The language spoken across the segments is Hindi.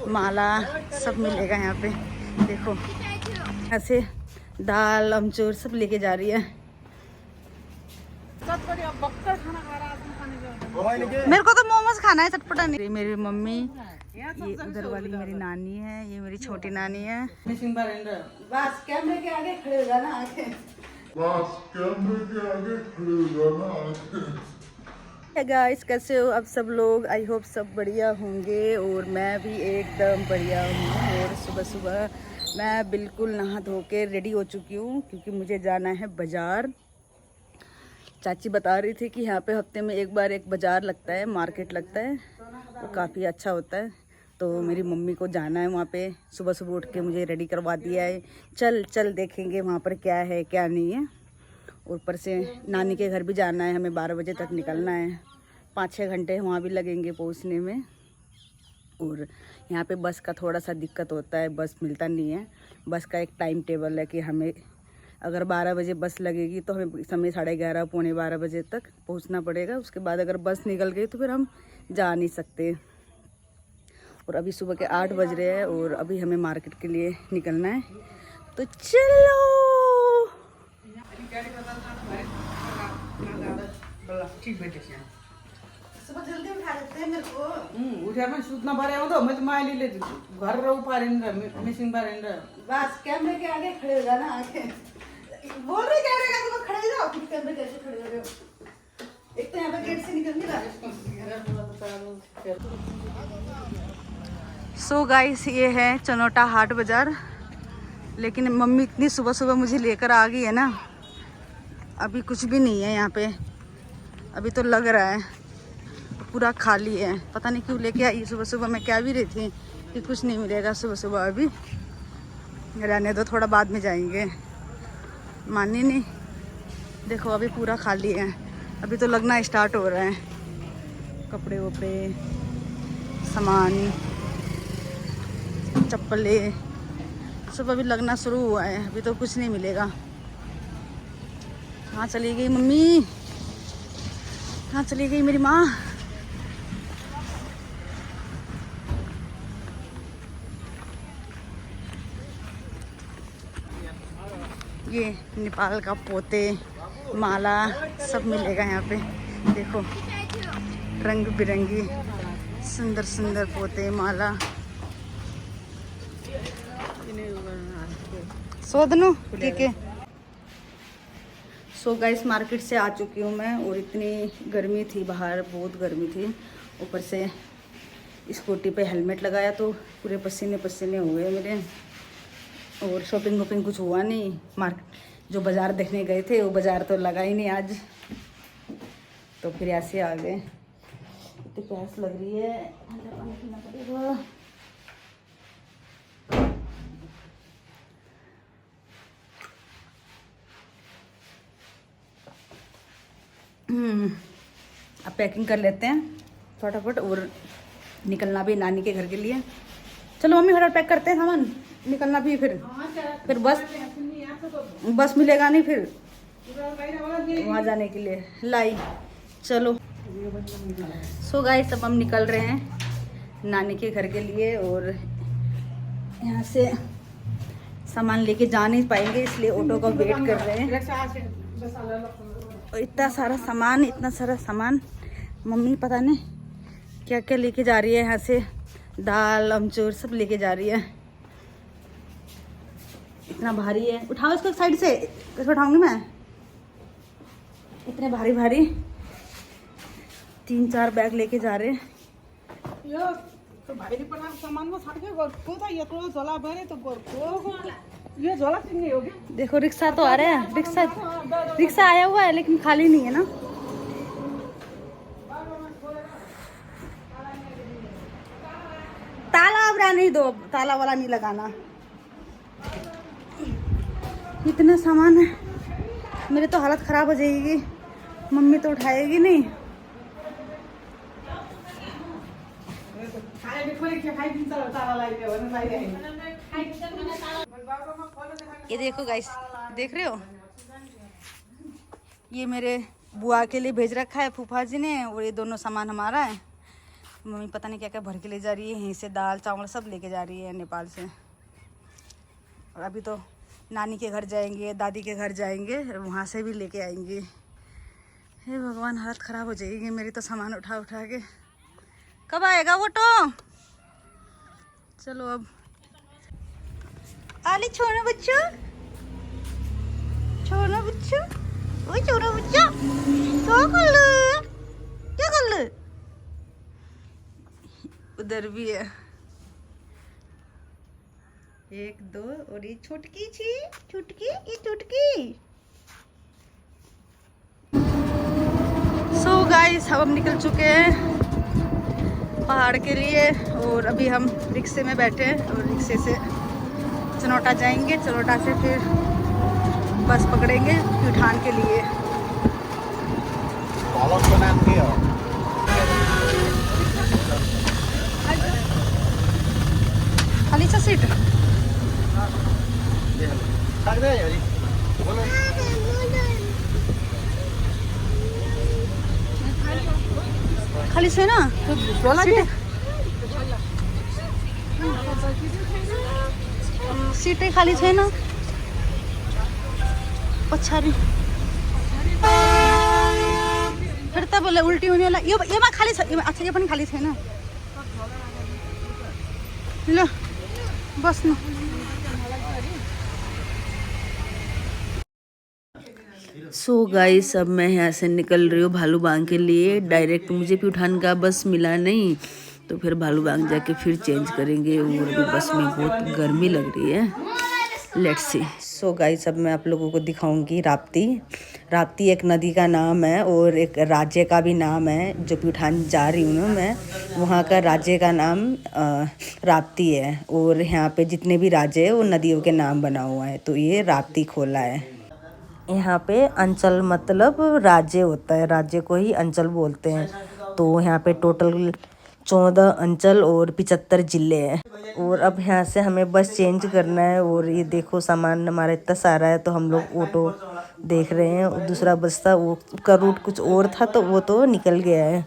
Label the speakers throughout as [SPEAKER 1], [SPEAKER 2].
[SPEAKER 1] माला सब मिलेगा यहाँ पे। देखो ऐसे दाल अमचूर सब लेके जा रही है। मेरे को तो मोमोज खाना है, चटपटा नहीं। मेरी मम्मी, ये उधर वाली मेरी नानी है, ये मेरी छोटी नानी है। बस कैमरे के आगे खड़े हो जाना आके। गाइस कैसे हो अब सब लोग? आई होप सब बढ़िया होंगे और मैं भी एकदम बढ़िया हूँ। और सुबह सुबह मैं बिल्कुल नहा धो के रेडी हो चुकी हूँ क्योंकि मुझे जाना है बाज़ार। चाची बता रही थी कि यहाँ पे हफ्ते में एक बार एक बाज़ार लगता है, मार्केट लगता है, वो काफ़ी अच्छा होता है। तो मेरी मम्मी को जाना है वहाँ पे। सुबह सुबह उठ के मुझे रेडी करवा दिया है। चल चल देखेंगे वहाँ पर क्या है क्या नहीं है। ऊपर से नानी के घर भी जाना है, हमें 12 बजे तक निकलना है। 5-6 घंटे वहाँ भी लगेंगे पहुँचने में। और यहाँ पे बस का थोड़ा सा दिक्कत होता है, बस मिलता नहीं है। बस का एक टाइम टेबल है कि हमें अगर 12 बजे बस लगेगी तो हमें समय 11:30 पौने 12 बजे तक पहुँचना पड़ेगा। उसके बाद अगर बस निकल गई तो फिर हम जा नहीं सकते। और अभी सुबह के 8 बज रहे हैं और अभी हमें मार्केट के लिए निकलना है, तो चलो। सुबह जल्दी उठा देते हैं मेरे को।
[SPEAKER 2] उठा मैं सूतना बारे तो मैं तो मायली ले घर रहू पारेन रे मिसिंग पारेन रे।
[SPEAKER 1] बस कैमरे के आगे खड़े हो जाना आके। बोल रहे कैमरे के आगे, तो खड़े हो जाओ। कैमरे कैसे खड़े हो रहे हो? एक तो यहाँ पे गेट से निकल नहीं रहा। सो गाइस ये है चनोटा हाट बाज़ार। लेकिन मम्मी इतनी सुबह सुबह मुझे लेकर आ गई है ना, अभी कुछ भी नहीं है यहाँ पे। अभी तो लग रहा है पूरा खाली है। पता नहीं क्यों लेके आई सुबह सुबह। मैं क्या भी रही थी कि कुछ नहीं मिलेगा सुबह सुबह। अभी रहने दो, थोड़ा बाद में जाएंगे। मानी नहीं, देखो अभी पूरा खाली है। अभी तो लगना स्टार्ट हो रहा है। कपड़े वपड़े, सामान, चप्पलें सब अभी लगना शुरू हुआ है। अभी तो कुछ नहीं मिलेगा। कहाँ चली गई मम्मी? कहाँ चली गई मेरी माँ? ये नेपाल का पोते, माला सब मिलेगा यहाँ पे। देखो रंग बिरंगी सुंदर सुंदर पोते, माला। सोदनू ठीक है। सो गाइस मार्केट से आ चुकी हूँ मैं और इतनी गर्मी थी बाहर, बहुत गर्मी थी। ऊपर से स्कूटी पे हेलमेट लगाया तो पूरे पसीने पसीने हो गए मेरे। और शॉपिंग वॉपिंग कुछ हुआ नहीं। मार्केट जो बाज़ार देखने गए थे वो बाज़ार तो लगा ही नहीं आज, तो फिर ऐसे आ गए। इतनी प्यास लग रही है, पानी पीना पड़ेगा। अब पैकिंग कर लेते हैं फटाफट और निकलना भी नानी के घर के लिए। चलो मम्मी फटाफट पैक करते हैं सामान, निकलना भी। फिर बस मिलेगा नहीं फिर वहाँ जाने के लिए। लाई चलो। सो गाइस अब हम निकल रहे हैं नानी के घर के लिए। और यहाँ से सामान लेके जा नहीं पाएंगे इसलिए ऑटो का वेट कर रहे हैं। और इतना सारा सामान मम्मी पता नहीं क्या क्या लेके जा रही है। यहाँ से दाल अमचूर सब लेके जा रही है। इतना भारी है, उठाओ इसको साइड से। कैसे उठाऊंगी मैं? इतने भारी भारी 3-4 बैग लेके जा रहे हैं।
[SPEAKER 2] तो भाई पड़ा सामान को छाड़ के को था ये तो झोला भरे तो को ये झोला नहीं हो गया।
[SPEAKER 1] देखो रिक्शा तो आ रहा है, रिक्शा आया हुआ है लेकिन खाली नहीं है ना। ताला अब रहने दो, ताला वाला नहीं लगाना। इतना सामान है, मेरी तो हालत खराब हो जाएगी। मम्मी तो उठाएगी नहीं। ये देखो गाइस, देख रहे हो? ये मेरे बुआ के लिए भेज रखा है फूफा जी ने, और ये दोनों सामान हमारा है। मम्मी पता नहीं क्या क्या भर के ले जा रही है, यहीं से दाल चावल सब लेके जा रही है नेपाल से। और अभी तो नानी के घर जाएंगे, दादी के घर जाएंगे, वहाँ से भी लेके आएंगे। हे भगवान, हालत ख़राब हो जाएगी मेरी तो सामान उठा उठा के। कब आएगा वो तो? चलो अब आली छोड़ो बच्चों, छोड़ो बच्चों, ओए छोड़ो बच्चों, क्या कर ले? उधर भी है, एक दो, और ये छुटकी छी, छुटकी, ये छुटकी। सो गाइस, अब हम निकल चुके हैं पहाड़ के लिए, और अभी हम रिक्शे में बैठे हैं और रिक्शे से चनौटा जाएंगे। चनौटा से फिर बस पकड़ेंगे प्यूठान के लिए। खाली सा सीट खाली से ना सीटें खाली थे ना पछाड़ी फिर तब बोले उल्टी होने वाला। ये बात खाली ये अच्छा, ये पण खाली थे ना। लो बस ना। सो गाइस, अब मैं यहाँ से निकल रही हूँ भालूबांग के लिए। डायरेक्ट मुझे प्यूठान का बस मिला नहीं, तो फिर भालूबांग जाके फिर चेंज करेंगे। और अभी बस में बहुत गर्मी लग रही है, लेट्स सी। सो गाइस, अब मैं आप लोगों को दिखाऊंगी राप्ती। राप्ती एक नदी का नाम है और एक राज्य का भी नाम है। जो प्यूठान जा रही हूँ ना मैं, वहाँ का राज्य का नाम राप्ती है। और यहाँ पे जितने भी राज्य है वो नदियों के नाम बना हुआ है, तो ये राप्ती खोला है। यहाँ पे अंचल मतलब राज्य होता है, राज्य को ही अंचल बोलते हैं। तो यहाँ पे टोटल 14 अंचल और 75 ज़िले हैं। और अब यहाँ से हमें बस चेंज करना है। और ये देखो सामान हमारा इतना सारा है, तो हम लोग ऑटो देख रहे हैं। और दूसरा बस था, वो का रूट कुछ और था, तो वो तो निकल गया है।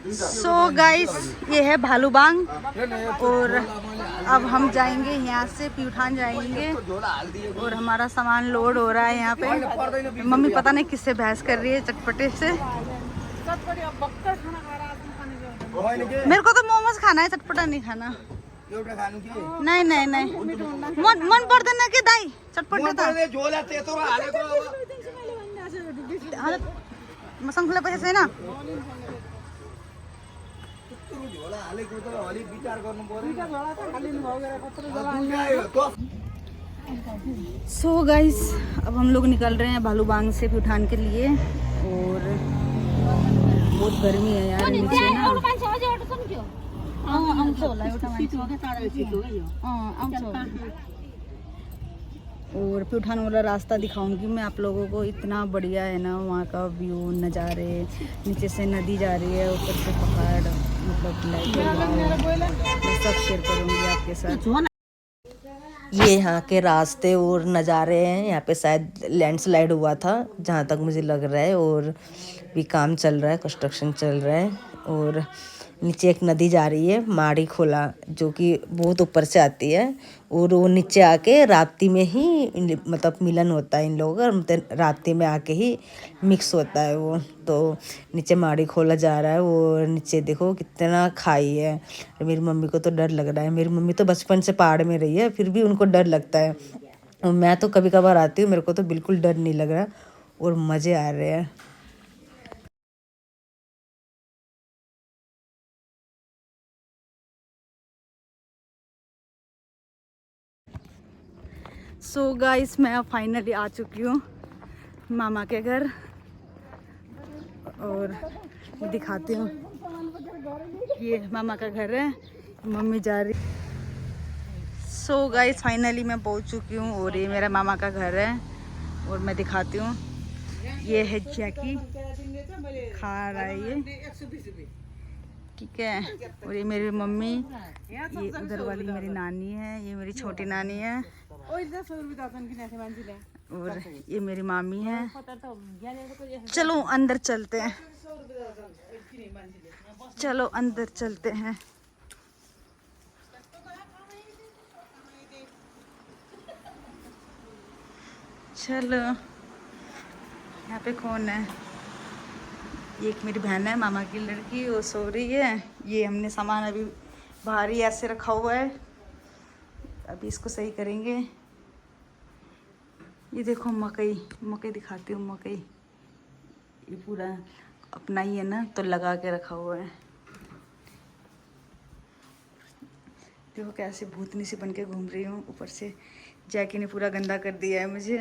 [SPEAKER 1] सो गाइस, ये है भालूबांग, और अब हम जाएंगे यहाँ से प्यूठान जाएंगे। और हमारा सामान लोड हो रहा है यहाँ पे। मम्मी पता नहीं किससे बहस कर रही है, चटपटे से। मेरे को तो मोमोज खाना है, चटपटा नहीं खाना। नहीं नहीं नहीं, मन पड़ देना के दाई चटपटा था। मसम खुले पैसे ना। सो गाइस, अब हम लोग निकल रहे हैं भालूबांग से प्यूठान के लिए। और बहुत गर्मी है यार नीचे ना। और प्यूठान वाला रास्ता दिखाऊंगी मैं आप लोगों को। इतना बढ़िया है ना वहाँ का व्यू, नज़ारे। नीचे से नदी जा रही है, ऊपर से पहाड़, मतलब मैं सब शेयर करूँगी आपके साथ। ये यहाँ के रास्ते और नज़ारे हैं। यहाँ पे शायद लैंडस्लाइड हुआ था, जहाँ तक मुझे लग रहा है। और भी काम चल रहा है, कंस्ट्रक्शन चल रहा है। और नीचे एक नदी जा रही है, माड़ी खोला, जो कि बहुत ऊपर से आती है। और वो नीचे आके राप्ती में ही मतलब मिलन होता है इन लोगों का, मतलब राप्ती में आके ही मिक्स होता है वो। तो नीचे माड़ी खोला जा रहा है। और नीचे देखो कितना खाई है। मेरी मम्मी को तो डर लग रहा है। मेरी मम्मी तो बचपन से पहाड़ में रही है, फिर भी उनको डर लगता है। और मैं तो कभी कभार आती हूँ, मेरे को तो बिल्कुल डर नहीं लग रहा और मज़े आ रहे हैं। सो गाइस, मैं अब फाइनली आ चुकी हूँ मामा के घर। और दिखाती हूँ, ये मामा का घर है, मम्मी जा रही। सो गाइस, फाइनली मैं पहुँच चुकी हूँ और ये मेरा मामा का घर है। और मैं दिखाती हूँ, ये है जैकी, खा रहा है ये, ठीक है। और ये मेरी मम्मी, ये उधर वाली मेरी नानी है, ये मेरी छोटी नानी है। और ये मेरी मामी है। चलो अंदर चलते हैं। चलो अंदर चलते हैं। चलो, यहाँ पे कौन है? ये एक मेरी बहन है, मामा की लड़की, वो सो रही है। ये हमने सामान अभी बाहर ही ऐसे रखा हुआ है, अभी इसको सही करेंगे। ये देखो मकई, मकई दिखाती हूँ। मकई ये पूरा अपना ही है ना, तो लगा के रखा हुआ है। देखो कैसे भूतनी सी बन के घूम रही हूँ। ऊपर से जैकी ने पूरा गंदा कर दिया है मुझे।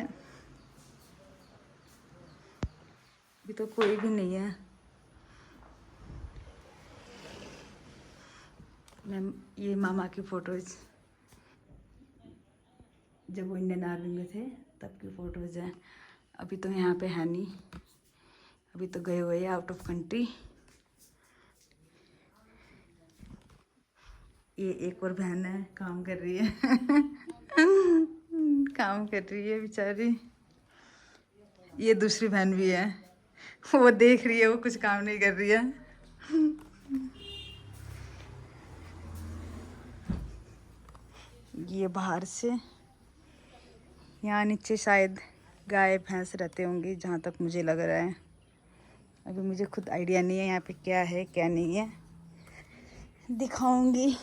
[SPEAKER 1] अभी तो कोई भी नहीं है। मैं ये मामा की फोटोज जब वो इंडियन आर्मी में थे तब की फ़ोटोज़ हैं। अभी तो यहाँ पे है नहीं, अभी तो गए हुए हैं आउट ऑफ कंट्री। ये एक और बहन है, काम कर रही है काम कर रही है बेचारी। ये दूसरी बहन भी है, वो देख रही है, वो कुछ काम नहीं कर रही है। ये बाहर से, यहाँ नीचे शायद गाय भैंस रहते होंगे जहाँ तक मुझे लग रहा है। अभी मुझे खुद आइडिया नहीं है यहाँ पे क्या है क्या नहीं है, दिखाऊंगी।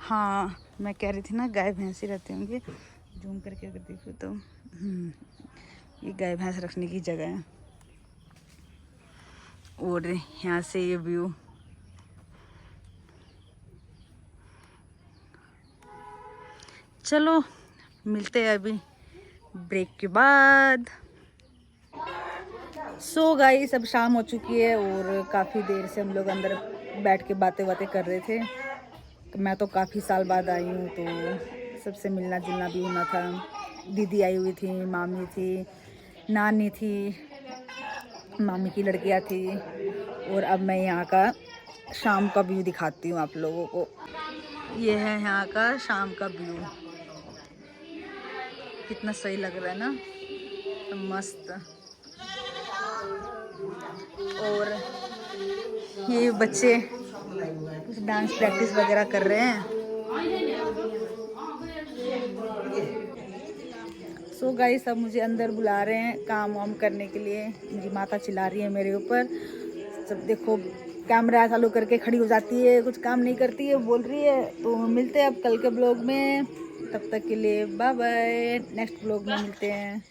[SPEAKER 1] हाँ मैं कह रही थी ना गाय भैंस ही रहते होंगे। जूम करके अगर देखो तो ये गाय भैंस रखने की जगह है। और यहाँ से ये व्यू, चलो मिलते हैं अभी ब्रेक के बाद। सो गाइस अब शाम हो चुकी है और काफ़ी देर से हम लोग अंदर बैठ के बातें कर रहे थे। तो मैं तो काफ़ी साल बाद आई हूँ, तो सबसे मिलना जुलना भी होना था। दीदी आई हुई थी, मामी थी, नानी थी, मामी की लड़कियाँ थी। और अब मैं यहाँ का शाम का व्यू दिखाती हूँ आप लोगों को। ये है यहाँ का शाम का व्यू, कितना सही लग रहा है ना, तो मस्त। और ये बच्चे कुछ डांस प्रैक्टिस वगैरह कर रहे हैं। सो गाइस अब मुझे अंदर बुला रहे हैं काम वाम करने के लिए। मेरी माता चिल्ला रही है मेरे ऊपर। सब देखो कैमरा चालू करके खड़ी हो जाती है, कुछ काम नहीं करती है, बोल रही है। तो मिलते हैं अब कल के ब्लॉग में, तब तक के लिए बाय बाय। नेक्स्ट ब्लॉग में मिलते हैं।